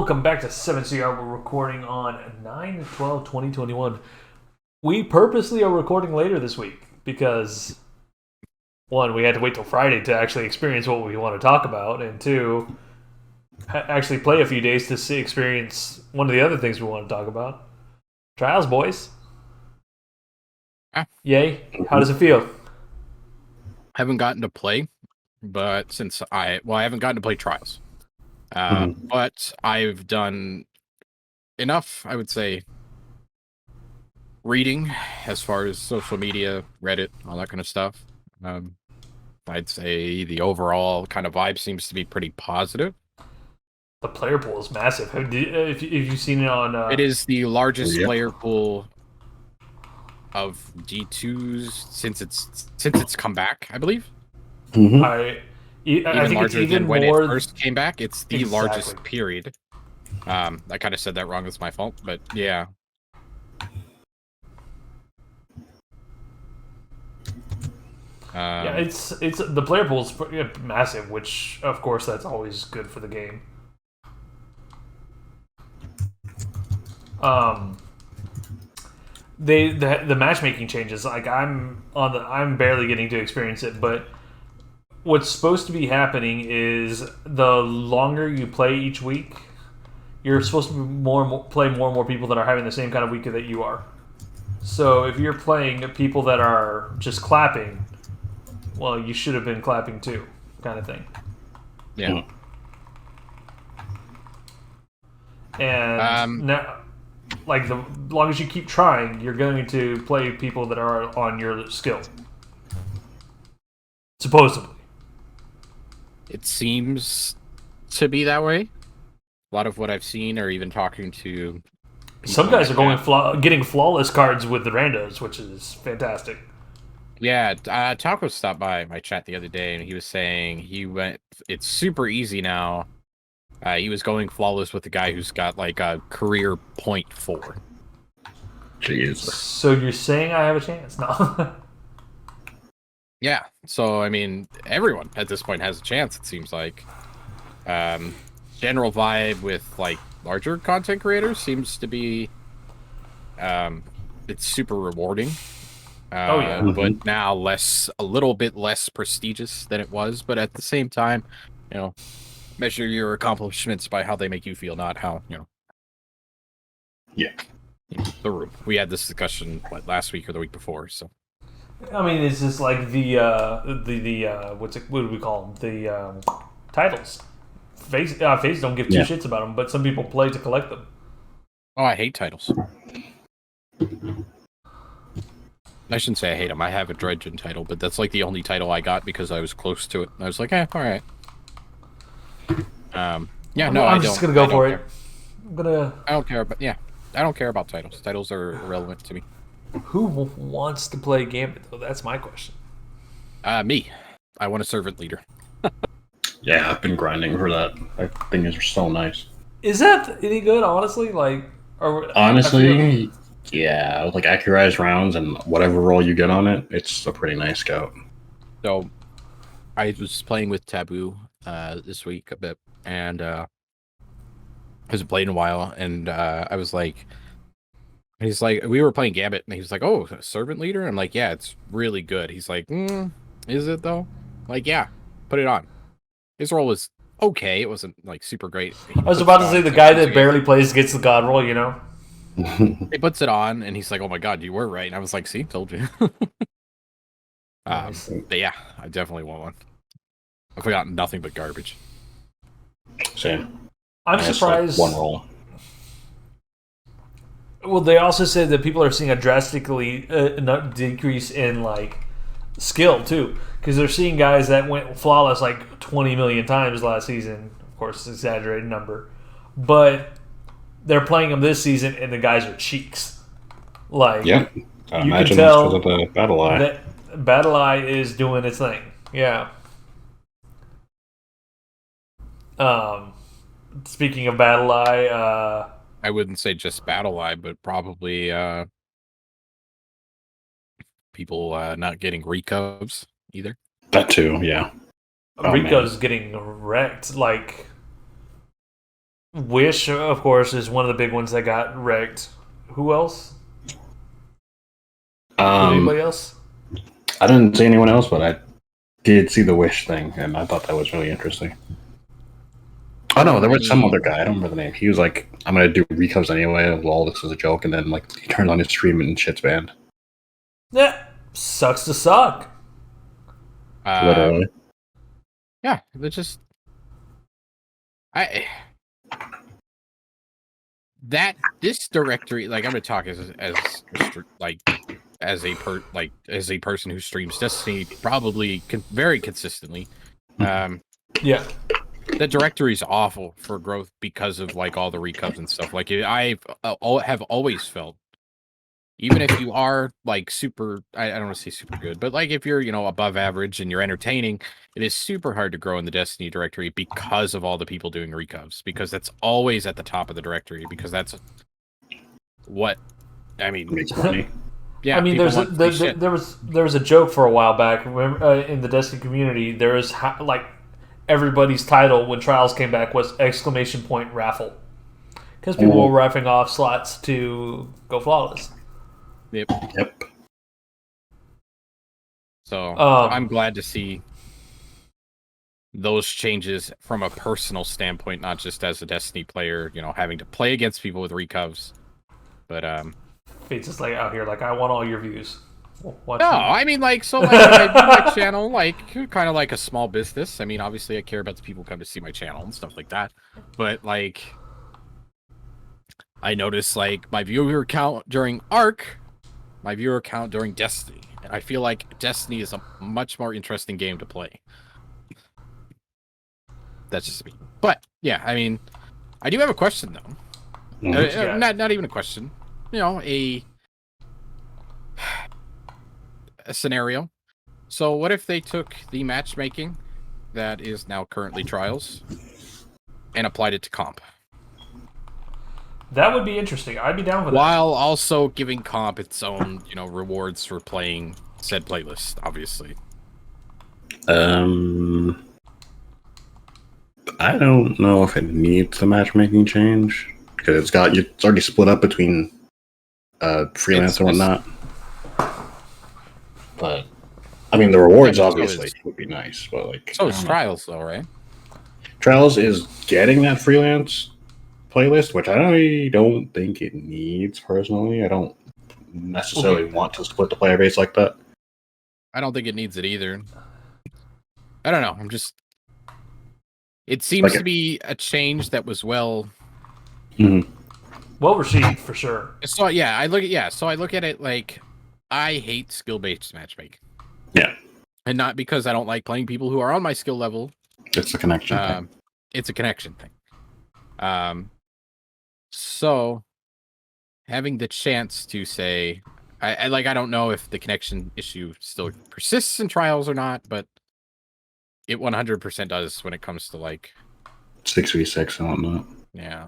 Welcome back to 7CR. We're recording on 9/12/2021. We purposely are recording later this week because, one, we had to wait till Friday to actually experience what we want to talk about, and two, actually play a few days to experience one of the other things we want to talk about. Trials, boys. Yay. How does it feel? Haven't gotten to play, but I haven't gotten to play Trials. But I've done enough, I would say, reading as far as social media, Reddit, all that kind of stuff. I'd say the overall kind of vibe seems to be pretty positive. The player pool is massive. Have you seen it on... It is the largest player pool of G2s since it's come back, I believe. I think larger it's even than when more... it first came back. It's the largest period. I kind of said that wrong. It's my fault, but yeah. Yeah, it's the player pool is massive, which of course that's always good for the game. The matchmaking changes. Like I'm barely getting to experience it, but what's supposed to be happening is the longer you play each week, you're supposed to play more and more people that are having the same kind of week that you are. So if you're playing people that are just clapping, well, you should have been clapping too, kind of thing. Yeah. And now, like, the long as you keep trying, you're going to play people that are on your skill. Supposedly. It seems to be that way. A lot of what I've seen, or even talking to some guys are getting flawless cards with the randos, which is fantastic. Yeah, Taco stopped by my chat the other day, and he was saying it's super easy now. He was going flawless with the guy who's got like a career 0.4. Jeez. So you're saying I have a chance? No. Yeah. So I mean, everyone at this point has a chance. It seems like. General vibe with like larger content creators seems to be, it's super rewarding. But now a little bit less prestigious than it was. But at the same time, measure your accomplishments by how they make you feel, not how, Yeah. The room. We had this discussion last week or the week before. So, I mean, it's just like the what do we call them? The titles. Face don't give two shits about them, but some people play to collect them. Oh, I hate titles. I shouldn't say I hate them. I have a Dredgen title, but that's like the only title I got because I was close to it. I was like, all right. I'm just gonna go for it. I don't care, but I don't care about titles. Titles are irrelevant to me. Who wants to play Gambit though? That's my question. Me. I want a servant leader. Yeah, I've been grinding for that. I think it's so nice. Is that any good, honestly? Honestly, yeah, like accurized rounds and whatever roll you get on it, it's a pretty nice scout. So, I was playing with Taboo this week a bit, and I hasn't played in a while, and I was like, he's like, we were playing Gambit, and he was like, oh, servant leader? I'm like, yeah, it's really good. He's like, is it though? Like, yeah, put it on. His roll was okay. It wasn't like super great. I was about to say the guy that barely plays gets the god roll, He puts it on, and he's like, "Oh my god, you were right." And I was like, "See, told you." Nice. But yeah, I definitely want one. I've got nothing but garbage. Same. I'm surprised. Like one roll. Well, they also said that people are seeing a drastically decrease in like skill too, because they're seeing guys that went flawless like 20 million times last season. Of course, it's an exaggerated number, but they're playing them this season, and the guys are cheeks. Like, yeah, you can tell the Battle Eye. That Battle Eye is doing its thing. Yeah. Speaking of Battle Eye, I wouldn't say just Battle Eye, but probably people not getting recovs either. That too, yeah. Rico's getting wrecked. Like, Wish, of course, is one of the big ones that got wrecked. Who else? Anybody else? I didn't see anyone else, but I did see the Wish thing, and I thought that was really interesting. Oh no, there was some other guy. I don't remember the name. He was like, "I'm gonna do recos anyway. Lol, this is a joke." And then like he turns on his stream and shit's banned. Yeah, sucks to suck. Literally. Yeah, that's just this directory. Like I'm gonna talk as a person who streams Destiny probably very consistently. Yeah. The directory is awful for growth because of like all the recubs and stuff. Like I have always felt, even if you are like super, I don't want to say super good, but like if you're above average and you're entertaining, it is super hard to grow in the Destiny directory because of all the people doing recubs. Because that's always at the top of the directory. Because that's what I mean. Makes money. Yeah, I mean, there was a joke for a while back. Remember, in the Destiny community, there was like everybody's title when Trials came back was ! Raffle, because people were raffling off slots to go flawless. Yep. So I'm glad to see those changes from a personal standpoint, not just as a Destiny player, having to play against people with recovs. But Fate's just like out here, like, I want all your views. I mean, like, so like I do my channel, like, kind of like a small business. I mean, obviously, I care about the people who come to see my channel and stuff like that. But like, I notice like my viewer count during Arc, my viewer count during Destiny, and I feel like Destiny is a much more interesting game to play. That's just me. But yeah, I mean, I do have a question though. Not even a question. A scenario. So what if they took the matchmaking that is now currently Trials and applied it to comp? That would be interesting. I'd be down with that. While also giving comp its own, rewards for playing said playlist, obviously. I don't know if it needs the matchmaking change because it's already split up between freelance and whatnot. But I mean, the rewards obviously would be nice, but like so is Trials though, right? Trials is getting that freelance playlist, which I don't think it needs personally. I don't necessarily want to split the player base like that. I don't think it needs it either. I don't know. It seems to be a change that was well received for sure. So yeah, I look at it like I hate skill-based matchmaking. Yeah. And not because I don't like playing people who are on my skill level. It's a connection thing. It's a connection thing. So having the chance to say, I don't know if the connection issue still persists in Trials or not, but it 100% does when it comes to like 6v6 and whatnot. Yeah.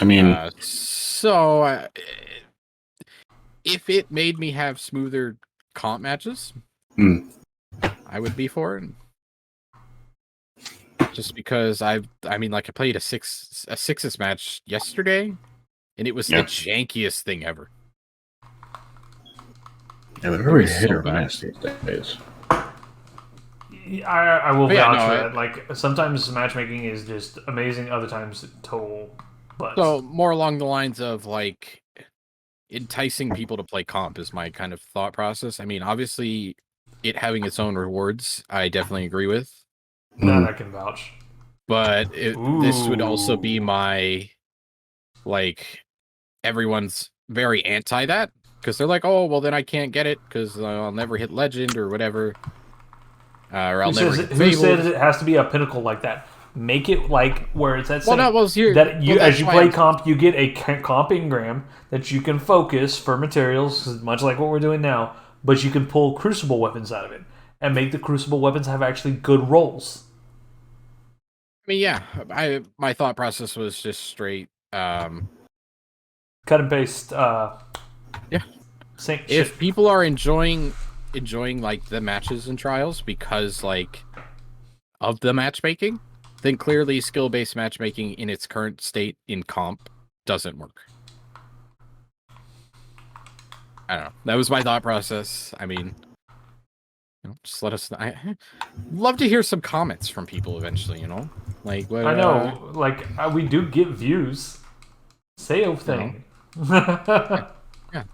I mean, if it made me have smoother comp matches, I would be for it. Just because I played a sixes match yesterday, and it was the jankiest thing ever. Yeah, they're very hit or miss these days. I will vouch for that. Like, sometimes matchmaking is just amazing, other times total butts. So more along the lines of like enticing people to play comp is my kind of thought process. I mean, obviously, it having its own rewards, I definitely agree with. That I can vouch. But this would also be my, like, everyone's very anti that. Because they're like, oh, well, then I can't get it because I'll never hit Legend or whatever. Or I'll never hit Who said it has to be a pinnacle like that? Make it like where it's at. As you play comp, you get a comp engram that you can focus for materials, much like what we're doing now. But you can pull Crucible weapons out of it and make the Crucible weapons have actually good rolls. I mean, yeah, my thought process was just straight cut and paste. If people are enjoying like the matches and Trials because like of the matchmaking, then clearly skill-based matchmaking in its current state in comp doesn't work. I don't know. That was my thought process. I mean, just let us know. I love to hear some comments from people eventually, Like, what, I know, we do get views. Say a thing. Yeah,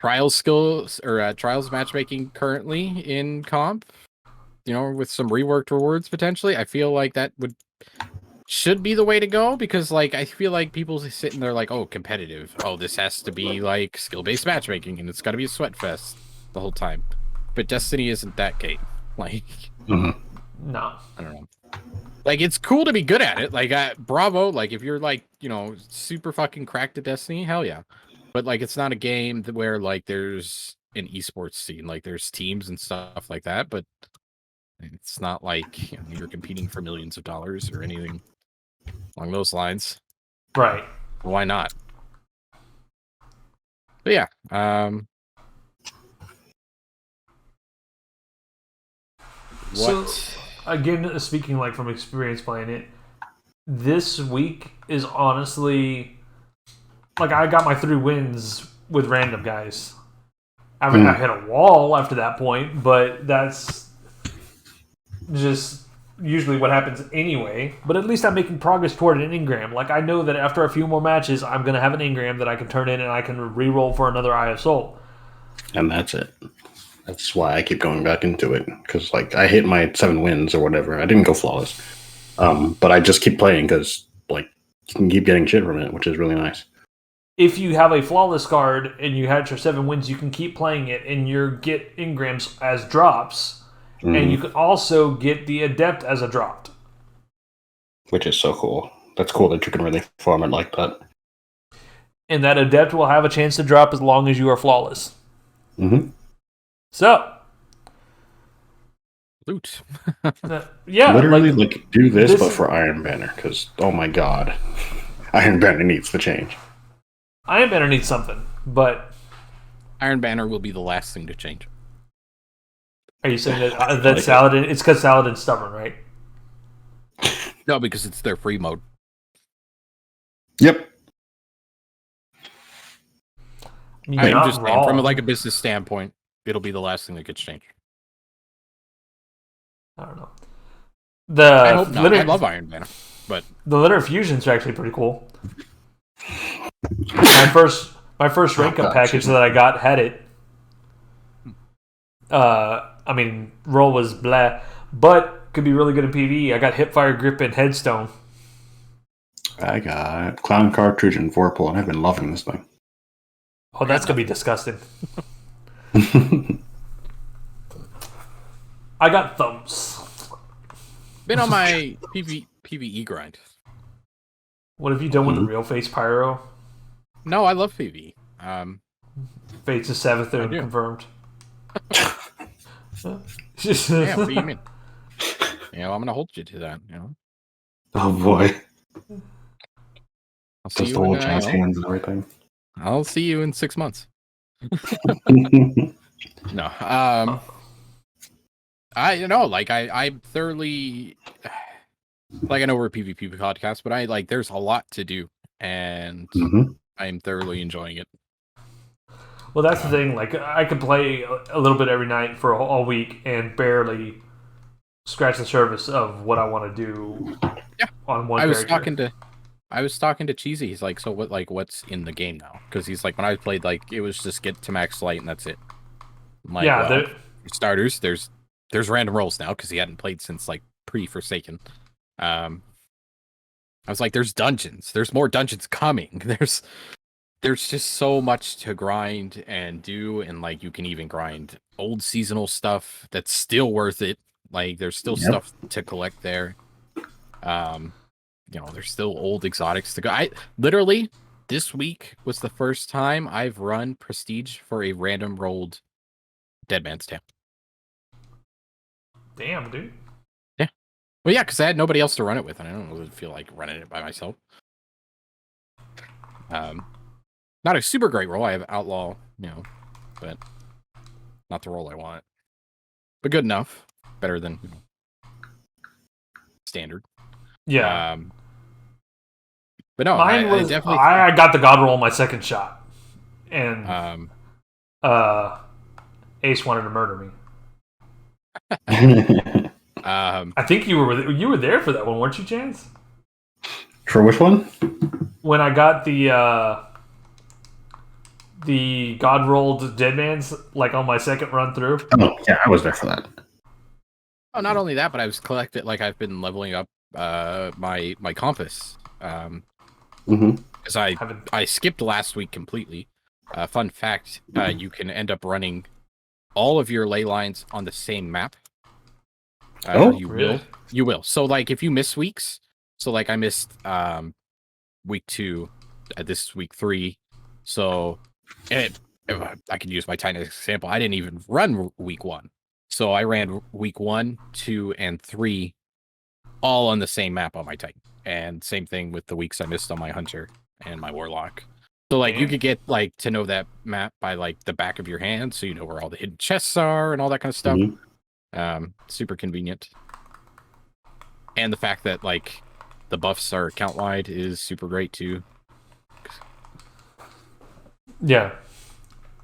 trials skills or trials matchmaking currently in comp, with some reworked rewards potentially. I feel like that should be the way to go, because like I feel like people sitting there like, oh, competitive. Oh, this has to be like skill-based matchmaking and it's got to be a sweat fest the whole time. But Destiny isn't that game. Like, no, I don't know. Like, it's cool to be good at it. Like, bravo. Like, if you're like, super fucking cracked at Destiny, hell yeah. But like, it's not a game where like there's an esports scene. Like, there's teams and stuff like that. But it's not like you're competing for millions of dollars or anything along those lines. Right. Why not? But yeah. So, again, speaking like from experience playing it, this week is honestly like I got my 3 wins with random guys. I mean, I hit a wall after that point, but that's just usually what happens anyway. But at least I'm making progress toward an engram. Like, I know that after a few more matches, I'm going to have an engram that I can turn in and I can re-roll for another Eye of Soul. And that's it. That's why I keep going back into it. Because, like, I hit my 7 wins or whatever. I didn't go flawless. But I just keep playing because, like, you can keep getting shit from it, which is really nice. If you have a flawless card and you had your 7 wins, you can keep playing it and you get engrams as drops. Mm-hmm. And you can also get the Adept as a drop. Which is so cool. That's cool that you can really farm it like that. And that Adept will have a chance to drop as long as you are flawless. Mm-hmm. So. Loot. Yeah. Literally, like, do this but for Iron Banner. Because, oh my god. Iron Banner needs to change. Iron Banner needs something, but... Iron Banner will be the last thing to change. Are you saying that Saladin... It's because Saladin's stubborn, right? No, because it's their free mode. Yep. I'm just saying, from like a business standpoint, it'll be the last thing that gets changed. I don't know. I hope not. I love Iron Banner, but... The Litter Fusions are actually pretty cool. My first rank up package that I got had it. I mean, roll was blah, but could be really good in PvE. I got Hipfire Grip and Headstone. I got Clown Cartridge and Vorpal, and I've been loving this thing. Oh, that's gonna be disgusting. I got thumbs. Been on my PvE grind. What have you done with the real face pyro? No, I love PvE. Fates is 7th and confirmed. Yeah, what do you mean? I'm gonna hold you to that. Oh boy. I'll see you the whole chance hands and everything. I'll see you in 6 months. No. I thoroughly I know we're a PvP podcast, but there's a lot to do, and I'm thoroughly enjoying it. Well, that's the thing. Like, I could play a little bit every night for all week and barely scratch the surface of what I want to do. Yeah, on one. I was talking to Cheesy. He's like, so what? Like, what's in the game now? Because he's like, when I played, like, it was just get to max light and that's it. I'm like, yeah. Well, for starters, there's random rolls now because he hadn't played since like pre-Forsaken. I was like, there's dungeons. There's more dungeons coming. There's just so much to grind and do, and like you can even grind old seasonal stuff that's still worth it. Like there's still stuff to collect there. There's still old exotics to go. I literally this week was the first time I've run Prestige for a random rolled Dead Man's Tale. Damn, dude. Yeah. Well, yeah, because I had nobody else to run it with, and I don't really feel like running it by myself. Not a super great roll. I have Outlaw, but not the roll I want. But good enough. Better than standard. Yeah. But no, Mine was I definitely. I got the God roll on my second shot, and Ace wanted to murder me. I think you were there for that one, weren't you, Chance? For which one? When I got the God rolled Deadman's like on my second run through. Oh yeah, I was there for that. Oh, not only that, but I was collected. Like I've been leveling up my compass. Because I skipped last week completely. Fun fact: you can end up running all of your ley lines on the same map. Really? You will. So like if you miss weeks, so like I missed week 2, this is week 3. So I can use my tiny example. I didn't even run week 1. So I ran week 1, 2, and 3 all on the same map on my Titan. And same thing with the weeks I missed on my Hunter and my Warlock. So like you could get like to know that map by like the back of your hand, so you know where all the hidden chests are and all that kind of stuff. Super convenient. And the fact that like the buffs are count wide is super great too. Yeah.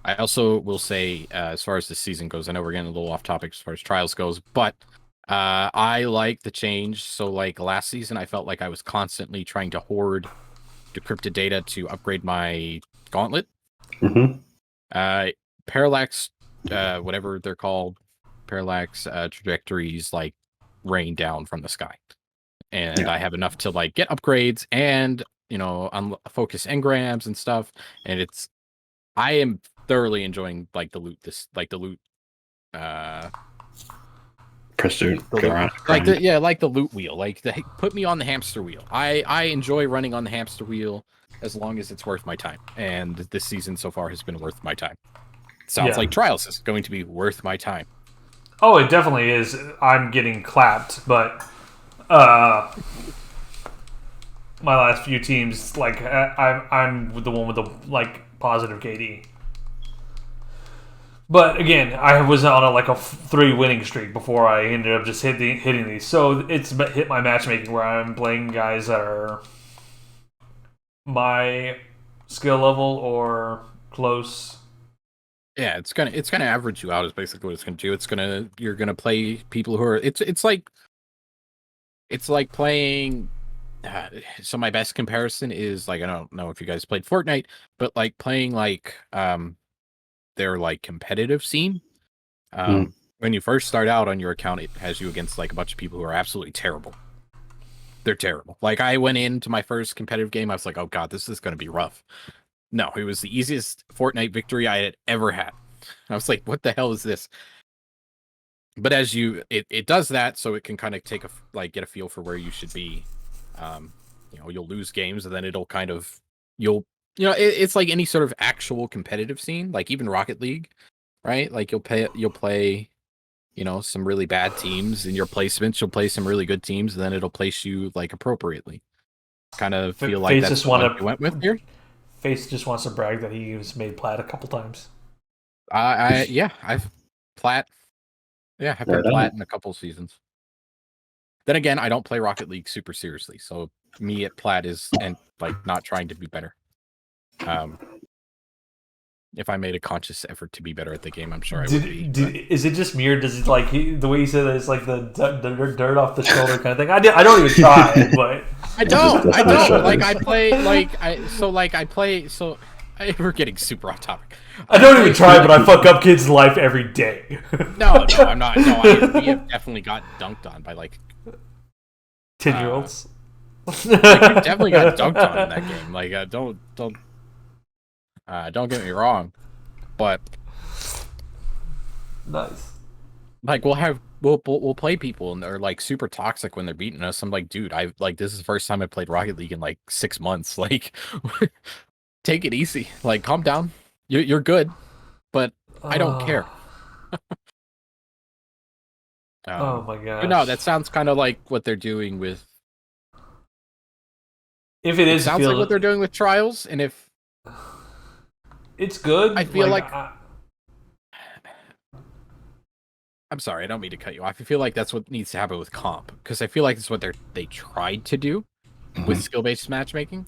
I also will say, as far as the season goes, I know we're getting a little off topic as far as Trials goes, but I like the change. So like last season, I felt like I was constantly trying to hoard decrypted data to upgrade my gauntlet. Parallax, whatever they're called, parallax trajectories like rain down from the sky, and I have enough to like get upgrades and focus engrams and stuff. And I am thoroughly enjoying like the loot pursuit. Like the loot wheel. Like put me on the hamster wheel. I enjoy running on the hamster wheel as long as it's worth my time. And this season so far has been worth my time. Sounds like Trials is going to be worth my time. Oh, it definitely is. I'm getting clapped, but my last few teams, like I'm the one with the like positive KD. But again, I was on a 3 winning streak before I ended up just hitting these. So it's hit my matchmaking where I'm playing guys that are my skill level or close. Yeah, it's gonna average you out is basically what it's gonna do. You're gonna play people who are it's like playing. So my best comparison is like, I don't know if you guys played Fortnite, but like playing like their like competitive scene. When you first start out on your account, it has you against like a bunch of people who are absolutely terrible. They're terrible. Like I went into my first competitive game, I was like, oh god, this is gonna be rough. No, it was the easiest Fortnite victory I had ever had. I was like, what the hell is this? But as it does that, so it can kind of get a feel for where you should be. You'll lose games, and then it'll kind of it's like any sort of actual competitive scene, like even Rocket League, right? Like you'll play, some really bad teams in your placements. You'll play some really good teams, and then it'll place you like appropriately. Kind of feel like that's what you went with here. Face just wants to brag that he was made plat a couple times. I've plat. Yeah, I've been plat in a couple seasons. Then again, I don't play Rocket League super seriously, so me at plat is not trying to be better. If I made a conscious effort to be better at the game, I'm sure I would be. Is it just me, or does it like the way you said that it's like the dirt off the shoulder kind of thing? I don't even try, but I don't. Like I play we're getting super off topic. I don't even try, but I fuck up kids' life every day. No, I'm not. No, we have definitely got dunked on by like 10-year-olds. Like, we definitely got dunked on in that game. Like, don't get me wrong, but nice. Like we'll play people and they're like super toxic when they're beating us. I'm like, dude, this is the first time I played Rocket League in like 6 months. Like, take it easy. Like, calm down. You're good, but I don't care. Oh my gosh. But no, that sounds kind of like what they're doing with. If it is, sounds like what they're doing with Trials, and if it's good, I feel like I'm sorry, I don't mean to cut you off. I feel like that's what needs to happen with comp, because I feel like that's what they tried to do with skill-based matchmaking.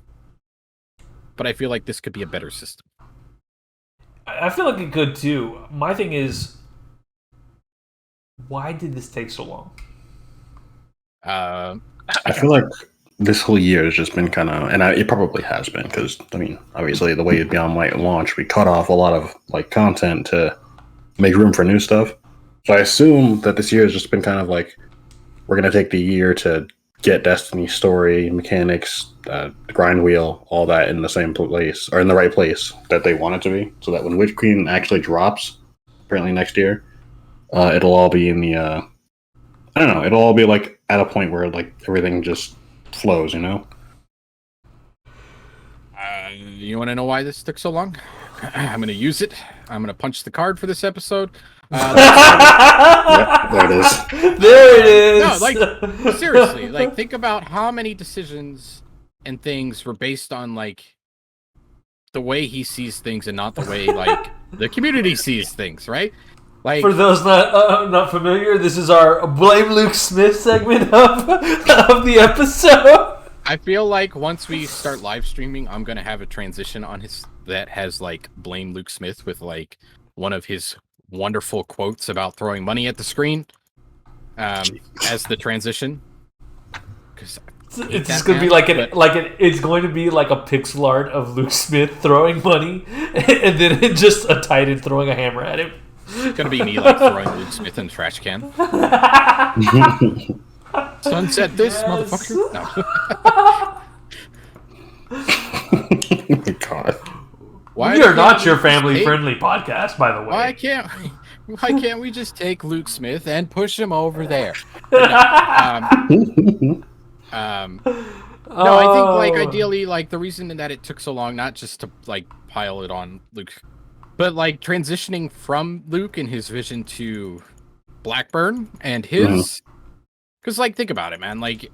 But I feel like this could be a better system. I feel like it could too. My thing is, why did this take so long? I feel like this whole year has just been kind of, and it probably has been, because I mean, obviously the way Beyond Light launched, we cut off a lot of like content to make room for new stuff. So I assume that this year has just been kind of like, we're gonna take the year to get Destiny story mechanics, grind wheel, all that in the same place or in the right place that they want it to be, so that when Witch Queen actually drops, apparently next year, it'll all be in the I don't know, it'll all be like at a point where like everything just flows, you know? You want to know why this took so long? I'm going to use it. I'm going to punch the card for this episode. Yep, there it is. There it is. No, like seriously, like think about how many decisions and things were based on like the way he sees things and not the way like the community sees things, right? Like, for those not familiar, this is our Blame Luke Smith segment of the episode. I feel like once we start live streaming, I'm gonna have a transition on his that has like Blame Luke Smith with like one of his wonderful quotes about throwing money at the screen as the transition. Because it's just gonna be like it's going to be like a pixel art of Luke Smith throwing money, and then just a Titan throwing a hammer at him. It's gonna be me like throwing Luke Smith in the trash can. Sunset this, motherfucker. Oh my God. We are not your family-friendly podcast, by the way. Why can't we just take Luke Smith and push him over there? No, I think like ideally, like the reason that it took so long, not just to like pile it on Luke, but like transitioning from Luke and his vision to Blackburn and his, because like think about it, man. Like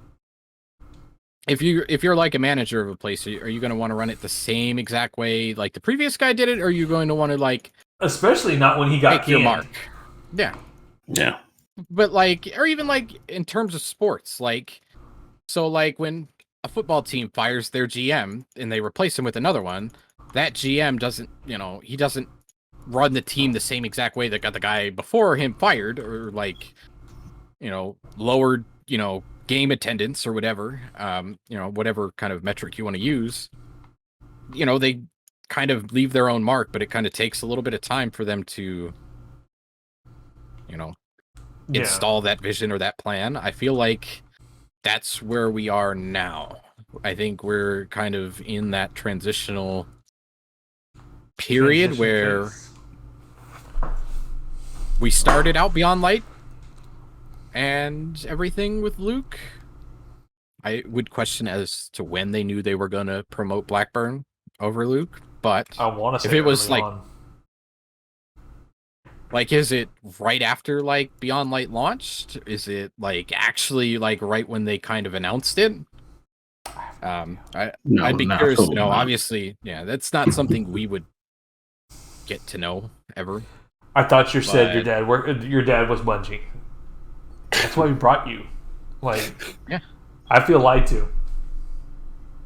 if you're like a manager of a place, are you going to want to run it the same exact way like the previous guy did it, or are you going to want to like, especially not when he got your mark? Yeah. But like, or even like in terms of sports, like so like when a football team fires their GM and they replace him with another one, that GM doesn't, he doesn't run the team the same exact way that got the guy before him fired, or like, lowered, game attendance or whatever, whatever kind of metric you want to use. They kind of leave their own mark, but it kind of takes a little bit of time for them to, install that vision or that plan. I feel like that's where we are now. I think we're kind of in that transitional period where we started out Beyond Light and everything with Luke. I would question as to when they knew they were going to promote Blackburn over Luke, but I want to say if it was like on. Like, is it right after like Beyond Light launched? Is it like actually like right when they kind of announced it? I'd be curious to know. Obviously, yeah, that's not something we would get to know ever. I thought you said your dad was Bungie. That's why we brought you. Like, yeah, I feel lied to.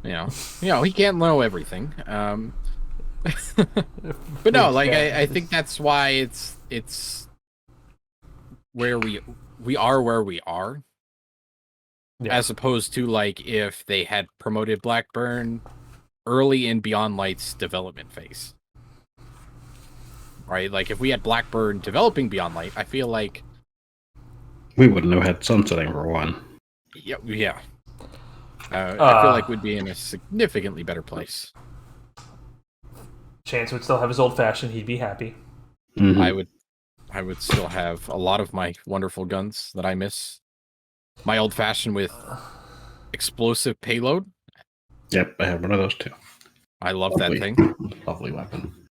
He can't know everything. But no, like I think that's why it's where we are where we are. Yeah. As opposed to like if they had promoted Blackburn early in Beyond Light's development phase. Right? Like if we had Blackburn developing Beyond Light, I feel like we wouldn't have had sunsetting for one. Yeah. I feel like we'd be in a significantly better place. Chance would still have his old fashioned, he'd be happy. Mm-hmm. I would still have a lot of my wonderful guns that I miss. My old fashioned with explosive payload. Yep, I have one of those too. I love that thing. Lovely weapon.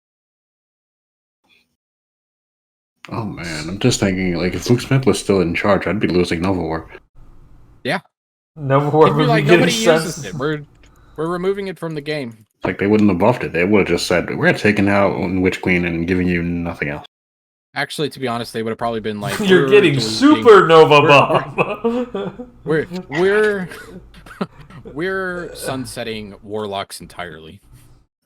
Oh man, I'm just thinking, like, if Luke Smith was still in charge, I'd be losing Nova War. Yeah. Nova War would be like nobody uses it. We're removing it from the game. Like, they wouldn't have buffed it. They would have just said, we're taking out Witch Queen and giving you nothing else. Actually, to be honest, they would have probably been like, You're getting supernova bomb. We're sunsetting warlocks entirely.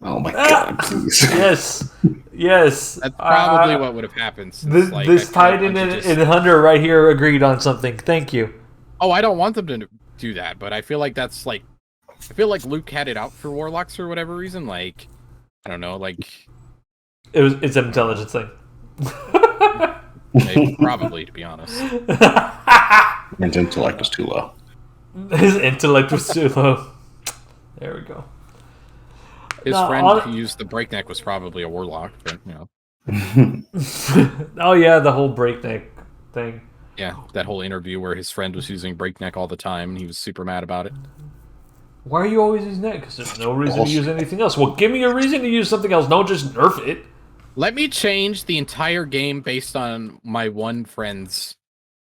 Oh my god, please. Yes. That's probably what would have happened. Since, This Titan and Hunter right here agreed on something. Thank you. Oh, I don't want them to do that, but I feel like that's like, I feel like Luke had it out for warlocks for whatever reason. Like, I don't know, like It's an intelligence thing. maybe, probably, to be honest. His intellect is too low. His intellect was too low. There we go. His friend who used the breakneck was probably a warlock, but you know. Oh yeah, the whole breakneck thing. Yeah, that whole interview where his friend was using breakneck all the time, and he was super mad about it. Why are you always using that? Because there's no reason to use anything else. Well, give me a reason to use something else. Don't just nerf it. Let me change the entire game based on my one friend's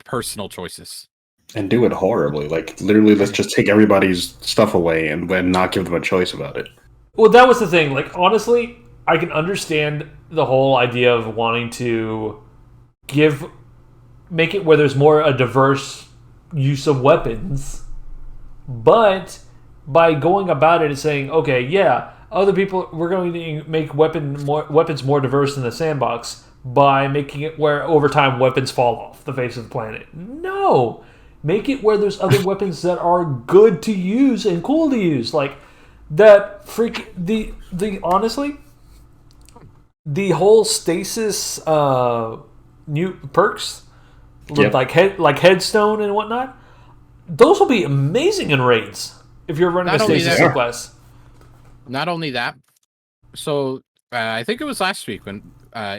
personal choices. And do it horribly. Like, literally, let's just take everybody's stuff away and not give them a choice about it. Well, that was the thing. Like, honestly, I can understand the whole idea of wanting to make it where there's more a diverse use of weapons, but by going about it and saying, okay, yeah, other people, we're going to make weapons more diverse in the sandbox by making it where over time weapons fall off the face of the planet. No, make it where there's other weapons that are good to use and cool to use, like that honestly, the whole stasis new perks. Yep. Like headstone and whatnot, those will be amazing in raids if you're running a stasis class. Not only that, so I think it was last week when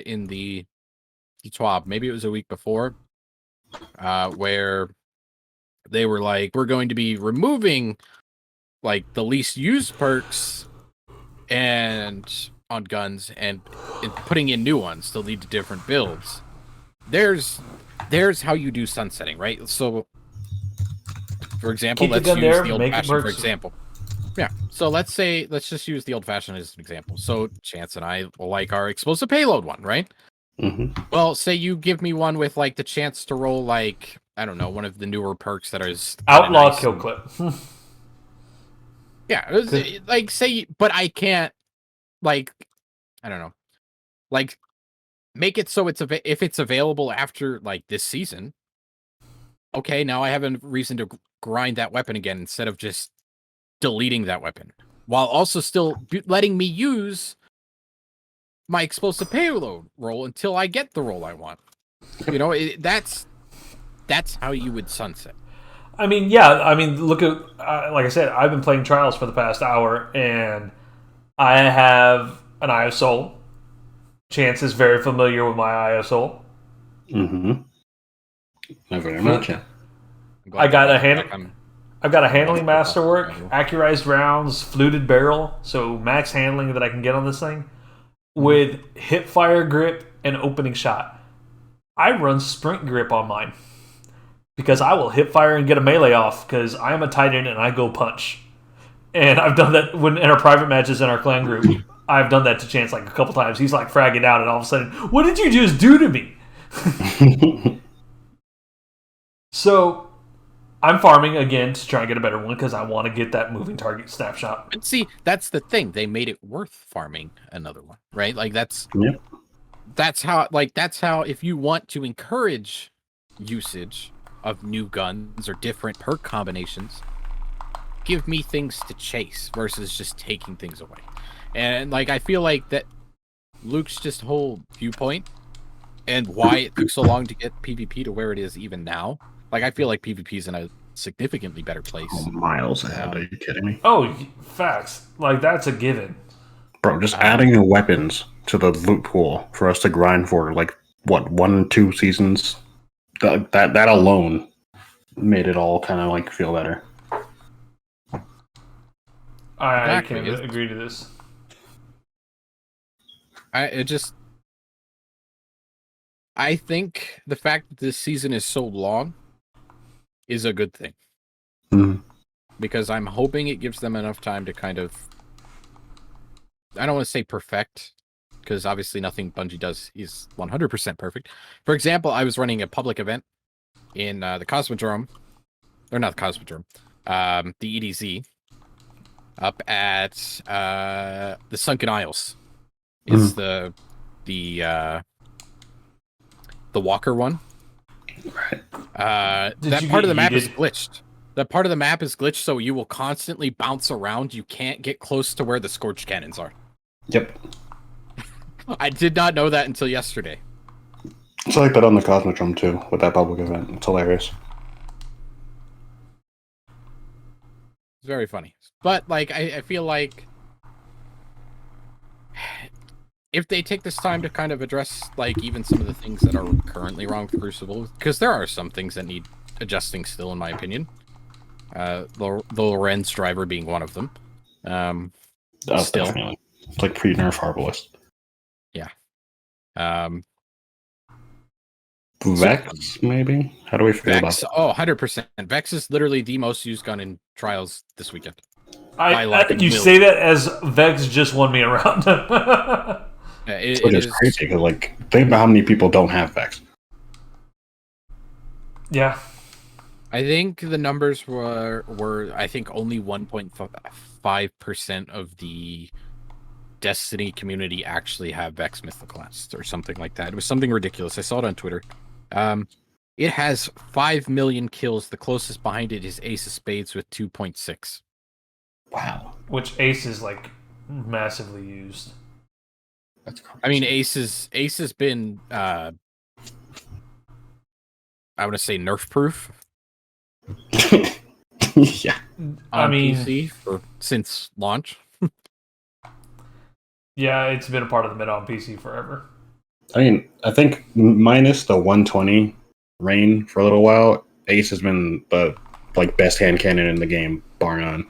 in the TWAB, maybe it was a week before, where they were like, we're going to be removing like the least used perks and on guns and putting in new ones to lead to different builds. There's how you do sunsetting, right? So, for example, let's use the old-fashioned, for example. Yeah, so let's just use the old-fashioned as an example. So, Chance and I like our explosive payload one, right? Mm-hmm. Well, say you give me one with, like, the chance to roll, like, I don't know, one of the newer perks that is... Outlaw nice kill clip. Yeah, like, say, but I can't, like, I don't know, like... Make it so if it's available after like this season. Okay, now I have a reason to grind that weapon again instead of just deleting that weapon, while also still letting me use my explosive payload roll until I get the roll I want. You know, that's how you would sunset. I mean, yeah. I mean, look at like I said, I've been playing Trials for the past hour, and I have an Eye of Soul. Chance is very familiar with my Eye of Soul. Mm-hmm. Not very much. I've got a handling masterwork, accurized rounds, fluted barrel, so max handling that I can get on this thing, with hip fire grip and opening shot. I run sprint grip on mine because I will hip fire and get a melee off because I am a Titan and I go punch. And I've done that in our private matches in our clan group. I've done that to Chance like a couple times. He's like fragging out, and all of a sudden, what did you just do to me? So, I'm farming again to try and get a better one because I want to get that moving target snapshot. But see, that's the thing. They made it worth farming another one, right? Like that's how if you want to encourage usage of new guns or different perk combinations, give me things to chase versus just taking things away. And like I feel like that Luke's just whole viewpoint and why it took so long to get PvP to where it is even now. Like I feel like PvP is in a significantly better place. Oh, miles ahead. Are you kidding me? Oh, facts. Like that's a given. Bro, just adding the weapons to the loot pool for us to grind for like what 1-2 seasons. That alone made it all kind of like feel better. I can agree to this. I think the fact that this season is so long is a good thing. Mm-hmm. Because I'm hoping it gives them enough time to kind of, I don't want to say perfect, because obviously nothing Bungie does is 100% perfect. For example, I was running a public event in the Cosmodrome, or not the Cosmodrome, the EDZ, up at the Sunken Isles. Is the Walker one. Right. That part of the map is glitched. That part of the map is glitched, so you will constantly bounce around. You can't get close to where the Scorched Cannons are. Yep. I did not know that until yesterday. It's like that on the Cosmodrome too, with that public event. It's hilarious. It's very funny. But like I feel like if they take this time to kind of address like even some of the things that are currently wrong with Crucible, because there are some things that need adjusting still, in my opinion. The Lorenz driver being one of them. Still, definitely. It's like pre-nerf Harbalist. Yeah. Vex, maybe? How do we feel Vex, about that? 100%. Vex is literally the most used gun in Trials this weekend. You say that as Vex just won me around. It is crazy because, like, think about how many people don't have Vex. Yeah. I think the numbers were I think only 1.5% of the Destiny community actually have Vex Mythoclast or something like that. It was something ridiculous. I saw it on Twitter. It has 5 million kills. The closest behind it is Ace of Spades with 2.6. Wow. Which Ace is like massively used. That's crazy. I mean, Ace has been I want to say nerf proof. Yeah. On PC since launch. Yeah, it's been a part of the meta on PC forever. I mean, I think minus the 120 reign for a little while, Ace has been the best hand cannon in the game, bar none.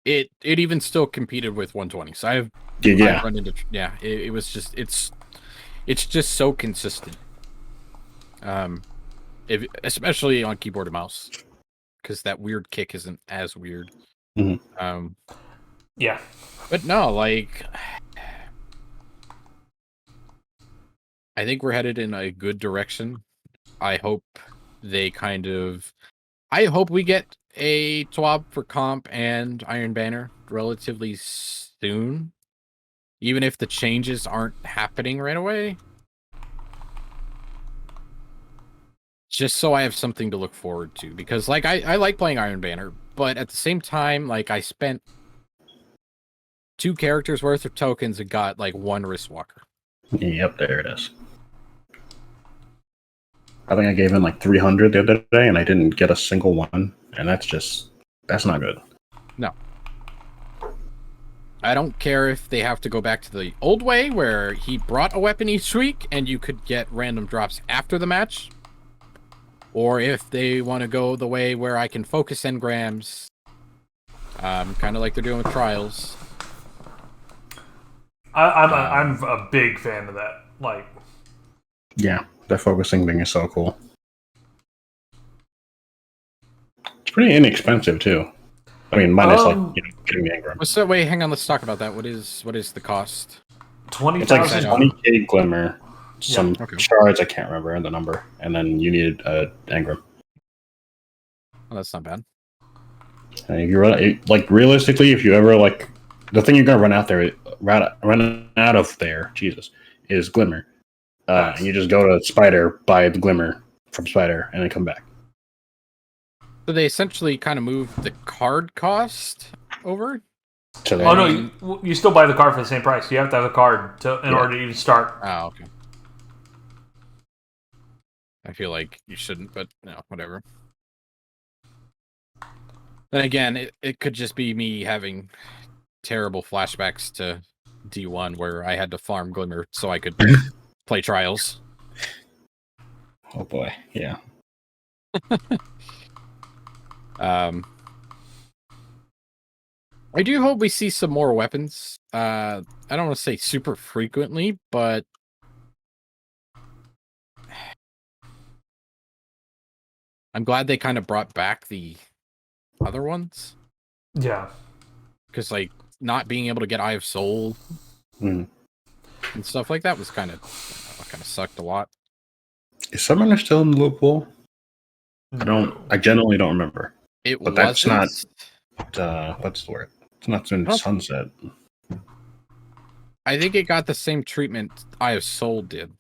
It even still competed with 120. So I've run into it was just it's just so consistent. Especially on keyboard and mouse, because that weird kick isn't as weird. Mm-hmm. Yeah, but no, like I think we're headed in a good direction. I hope we get a TWAB for Comp and Iron Banner relatively soon, even if the changes aren't happening right away. Just so I have something to look forward to, because like I like playing Iron Banner, but at the same time, like I spent 2 characters worth of tokens and got like 1 Wristwalker. Yep, there it is. I think I gave in like 300 the other day, and I didn't get a single one, and that's not good. No. I don't care if they have to go back to the old way, where he brought a weapon each week, and you could get random drops after the match, or if they want to go the way where I can focus engrams, kind of like they're doing with Trials. I'm a big fan of that. Like, yeah, the focusing thing is so cool. It's pretty inexpensive too. I mean, minus getting the engram. What's that? Wait, hang on. Let's talk about that. What is the cost? 20,000. It's like 20k glimmer, some shards. I can't remember the number, and then you needed engram. Well, that's not bad. Realistically, if you ever the thing you're gonna run out of there, Jesus, is glimmer. And you just go to Spider, buy the glimmer from Spider, and then come back. So they essentially kind of moved the card cost over? You still buy the card for the same price. You have to have the card in order to even start. Oh, okay. I feel like you shouldn't, but no, whatever. Then again, it could just be me having terrible flashbacks to D1 where I had to farm Glimmer so I could play Trials. Oh boy, yeah. I do hope we see some more weapons. I don't want to say super frequently, but I'm glad they kind of brought back the other ones. Yeah. Because, like, not being able to get Eye of Soul. Mm. and stuff like that was kind of sucked a lot. Is Summoner still in the loot pool? No. I generally don't remember. It But wasn't. that's not. What's the word? It's not in Sunset. I think it got the same treatment Eye of Soul did,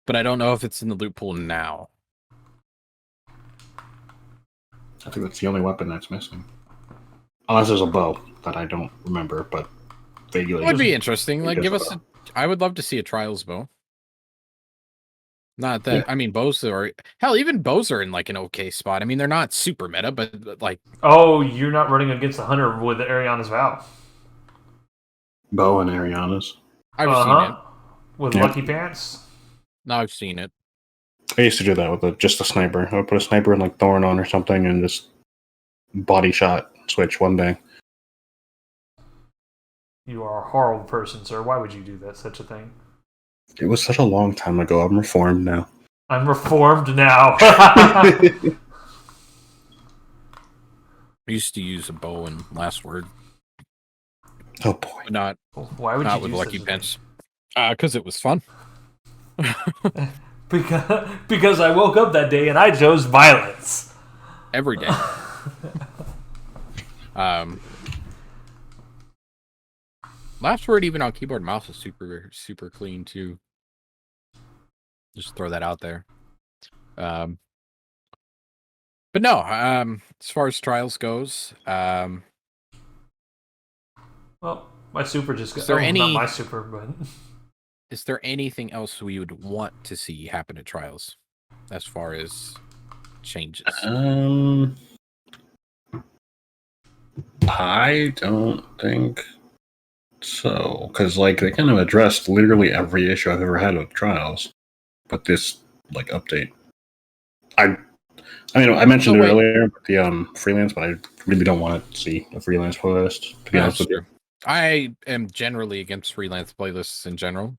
but I don't know if it's in the loot pool now. I think that's the only weapon that's missing. Unless there's a bow that I don't remember, but vaguely. It would be interesting. Like, give us. bow. I would love to see a Trials bow. Not that I mean, bows are hell. Even bows are in like an okay spot. I mean, they're not super meta, but like. Oh, you're not running against the hunter with Ariana's Vow. Bow and Ariana's. I've seen it with Yeah. Lucky Pants. No, I've seen it. I used to do that with just a sniper. I would put a sniper in like Thorn on or something and just body shot switch one day. You are a horrible person, sir. Why would you do that? Such a thing. It was such a long time ago. I'm reformed now. I'm reformed now. I used to use a bow in Last Word, Oh boy. but not Why would not you with do Lucky such a Pence. Because it was fun. thing? Because I woke up that day and I chose violence. Every day. Last Word, even on keyboard and mouse, is super clean too. Just throw that out there. But no, as far as Trials goes, Well, my super just got. Is there not any- my super, but is there anything else we would want to see happen at Trials as far as changes? I don't think so, because like they kind of addressed literally every issue I've ever had with Trials, but this like update. I mean, I mentioned it earlier, but the freelance, but I really don't want to see a freelance playlist. To be honest with you, I am generally against freelance playlists in general.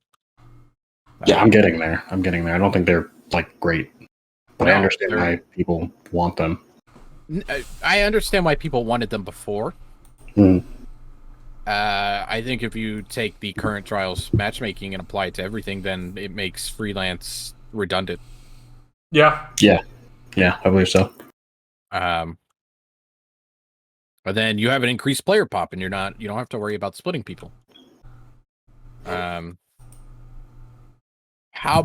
yeah, I'm getting there. I don't think they're like great, but I No, understand they're- why people want them. I understand why people wanted them before. Hmm. I think if you take the current Trials matchmaking and apply it to everything, then it makes freelance redundant. yeah. Yeah, I believe so. But then you have an increased player pop, and you don't have to worry about splitting people. How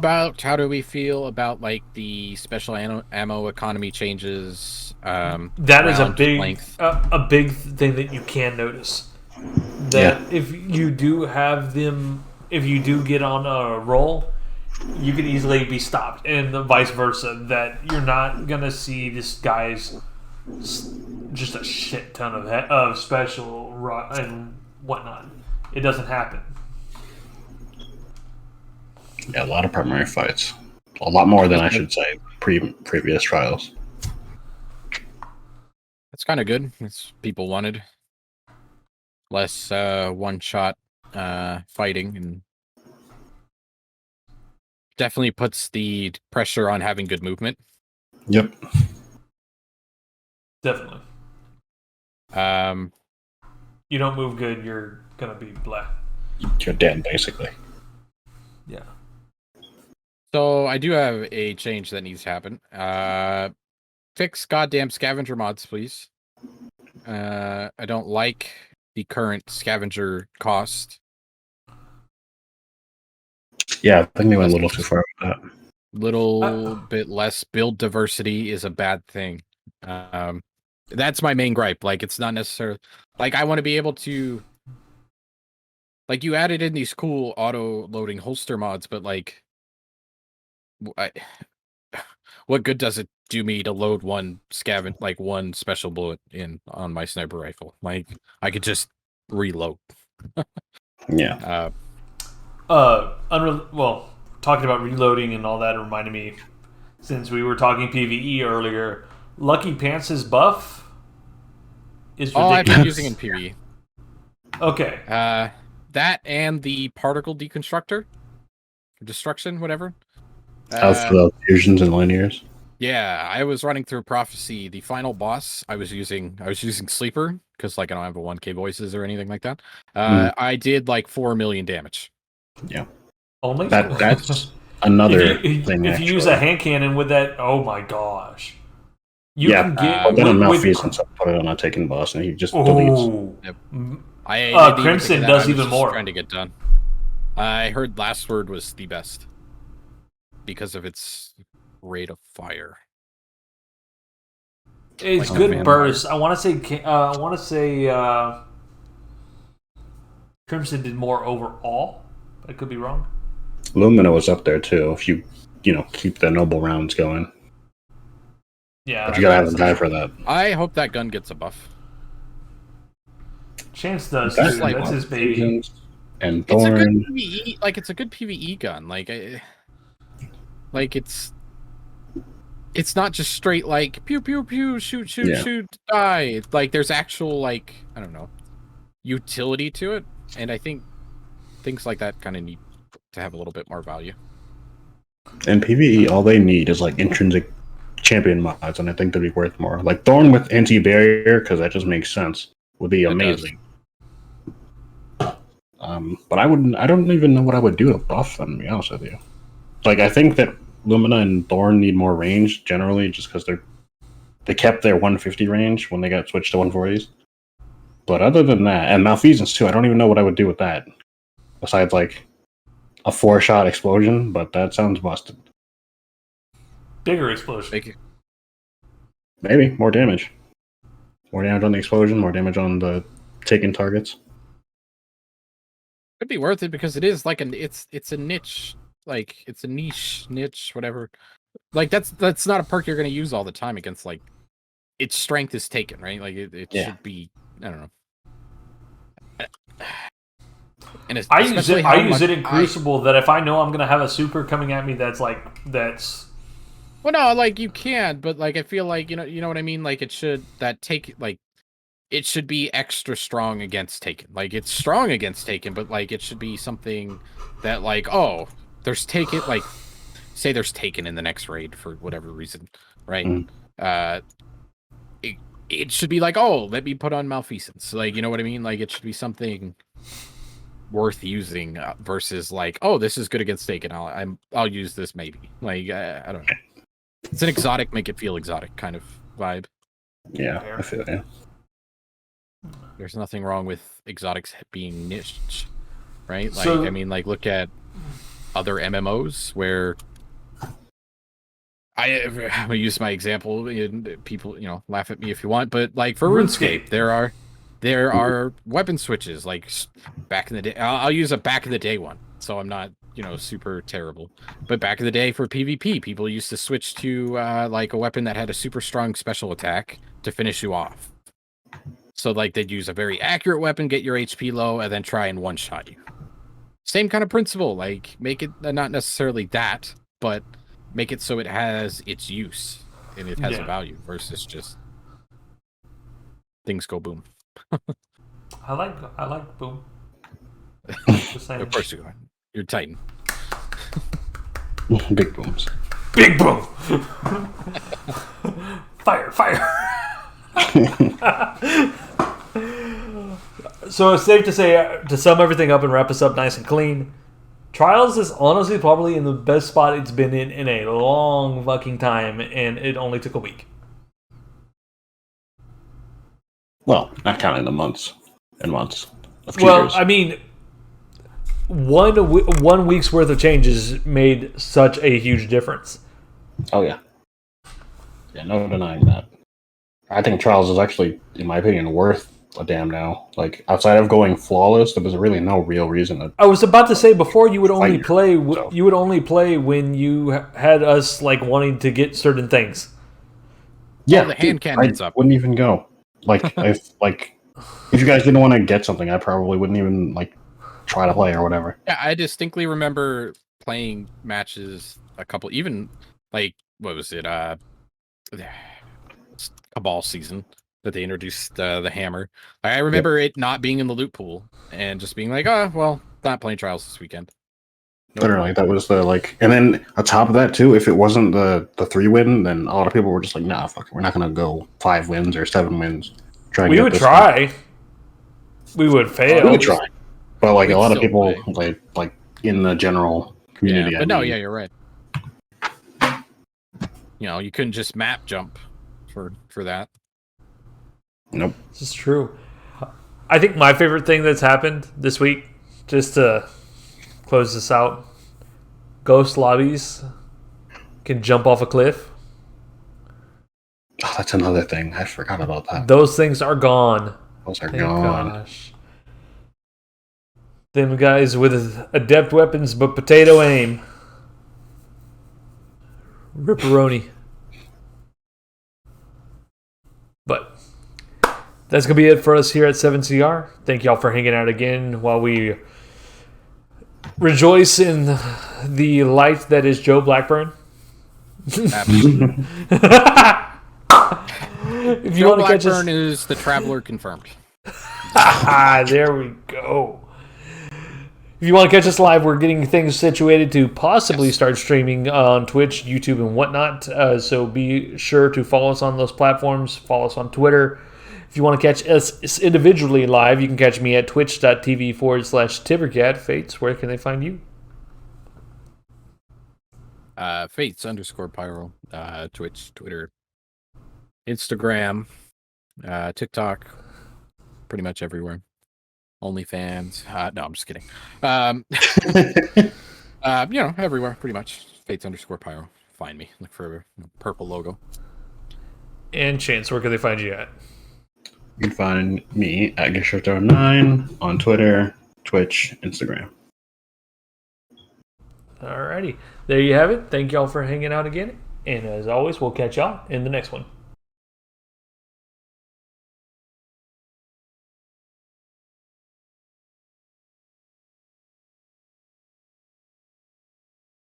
do we feel about like the special ammo economy changes? That is a round big length? a big thing that you can notice. That if you do have them, if you do get on a roll, you can easily be stopped, and the vice versa. That you're not gonna see this guy's just a shit ton of special and whatnot. It doesn't happen. Yeah, a lot of primary fights, a lot more than I should say previous Trials. That's kind of good. It's people wanted less one-shot fighting, and definitely puts the pressure on having good movement. Yep. Definitely. You don't move good, you're gonna be black. You're dead, basically. Yeah. So I do have a change that needs to happen. Fix goddamn scavenger mods, please. I don't like the current scavenger cost. Yeah, I think they went a little too far with that. Little bit less build diversity is a bad thing. That's my main gripe. Like, it's not necessarily like I want to be able to. Like, you added in these cool auto loading holster mods, but like, what good does it do me to load one special bullet in on my sniper rifle? Like, I could just reload. Yeah. Well, talking about reloading and all that reminded me, since we were talking PvE earlier, Lucky Pants' buff is ridiculous. All I've been using in PvE. Okay. That and the particle destruction, whatever. For the fusions and linears. Yeah, I was running through Prophecy. The final boss, I was using Sleeper because like I don't have a 1K voices or anything like that. I did like 4 million damage. Yeah. Only That's another thing. if you use a hand cannon with that, oh my gosh, you yeah, can get but then a with malfeasance, I put it on a taken boss, and he just deletes. oh. Yep. I didn't even think Crimson of that. does I was even just more. trying to get done. I heard Last Word was the best because of its rate of fire. It's Like good vampire. burst. I want to say Crimson did more overall. I could be wrong. Lumina was up there too. If you keep the noble rounds going, Yeah, but you gotta have a guy for that. I hope that gun gets a buff. Chance does That's too. like That's his baby. And It's a good Thorn. PvE. Like it's a good PvE gun. Like it's not just straight like pew pew pew shoot shoot Yeah. shoot die. Like there's actual like I don't know utility to it, and I think things like that kind of need to have a little bit more value. And PvE, all they need is like intrinsic champion mods, and I think they'd be worth more. Like Thorn with anti-barrier, because that just makes sense, would be amazing. But I don't even know what I would do to buff them, to be honest with you. Like, I think that Lumina and Thorn need more range, generally, just because they kept their 150 range when they got switched to 140s. But other than that, and Malfeasance too, I don't even know what I would do with that. Besides, like, a 4-shot explosion, but that sounds busted. Bigger explosion. Thank you. Maybe more damage. More damage on the explosion, more damage on the taken targets. Could be worth it because it is like it's a niche, like it's a niche, whatever. Like that's not a perk you're going to use all the time against like its strength is taken, right? Like it should be, I don't know. And I use it in Crucible that if I know I'm gonna have a super coming at me that's well, no, like you can, but like I feel like you know what I mean. Like it should it should be extra strong against Taken. Like it's strong against Taken, but like it should be something that like there's Taken. Like say there's Taken in the next raid for whatever reason, right? It should be like let me put on Malfeasance. Like you know what I mean. Like it should be something worth using versus like this is good against Taken. I'll use this maybe. Like I don't know. It's an exotic, make it feel exotic kind of vibe. Yeah, I feel it. There's nothing wrong with exotics being niche, right? Like, So, I mean, like, look at other MMOs where I'm gonna use my example. And people, laugh at me if you want, but like for RuneScape, there are weapon switches. Like back in the day, I'll use a back in the day one, so I'm not super terrible. But back in the day for PvP, people used to switch to like a weapon that had a super strong special attack to finish you off. So like they'd use a very accurate weapon, get your HP low, and then try and one-shot you. Same kind of principle. Like make it not necessarily that, but make it so it has its use and it has a value versus just things go boom. I like boom. Of course you are. You're Titan. Big booms. Big boom. Fire. So it's safe to say, to sum everything up and wrap us up nice and clean, Trials is honestly probably in the best spot it's been in a long fucking time, and it only took a week. Well, not counting the months and months of Well, cheaters. I mean, one week's worth of changes made such a huge difference. Oh yeah, no denying that. I think Trials is actually, in my opinion, worth a damn now. Like outside of going flawless, there was really no real reason to. I was about to say before you would only play so. you would only play when you had us like wanting to get certain things. Yeah, the hand cannons up. Wouldn't even go. Like if you guys didn't want to get something, I probably wouldn't even try to play or whatever. Yeah, I distinctly remember playing matches a couple, even like what was it? Cabal season that they introduced the hammer. I remember it not being in the loot pool and just being like, not playing Trials this weekend. Literally, that was the and then on top of that too, if it wasn't the 3-win, then a lot of people were just like, nah, fuck it, we're not gonna go 5 wins or 7 wins. We would try. We would fail. We would try, but a lot of people in the general community. Yeah, but no, yeah, you're right. You couldn't just map jump for that. Nope. This is true. I think my favorite thing that's happened this week, just to close this out, ghost lobbies can jump off a cliff. Oh, that's another thing. I forgot about that. Those things are gone. Those are Thank gone. gosh. Them guys with adept weapons but potato aim. Ripperoni. But that's going to be it for us here at 7CR. Thank y'all for hanging out again while we rejoice in the light that is Joe Blackburn. Absolutely. If you Joe want to catch us, Blackburn is the traveler confirmed. there we go. If you want to catch us live, we're getting things situated to possibly start streaming on Twitch, YouTube, and whatnot. So be sure to follow us on those platforms. Follow us on Twitter. If you want to catch us individually live, you can catch me at twitch.tv/Tibbercat. Fates, where can they find you? Fates_pyro. Twitch, Twitter, Instagram, TikTok, pretty much everywhere. OnlyFans. No, I'm just kidding. Everywhere, pretty much. Fates_pyro. Find me. Look for a purple logo. And Chance, where can they find you at? You can find me at Gishirto9 on Twitter, Twitch, Instagram. Alrighty. There you have it. Thank y'all for hanging out again. And as always, we'll catch y'all in the next one.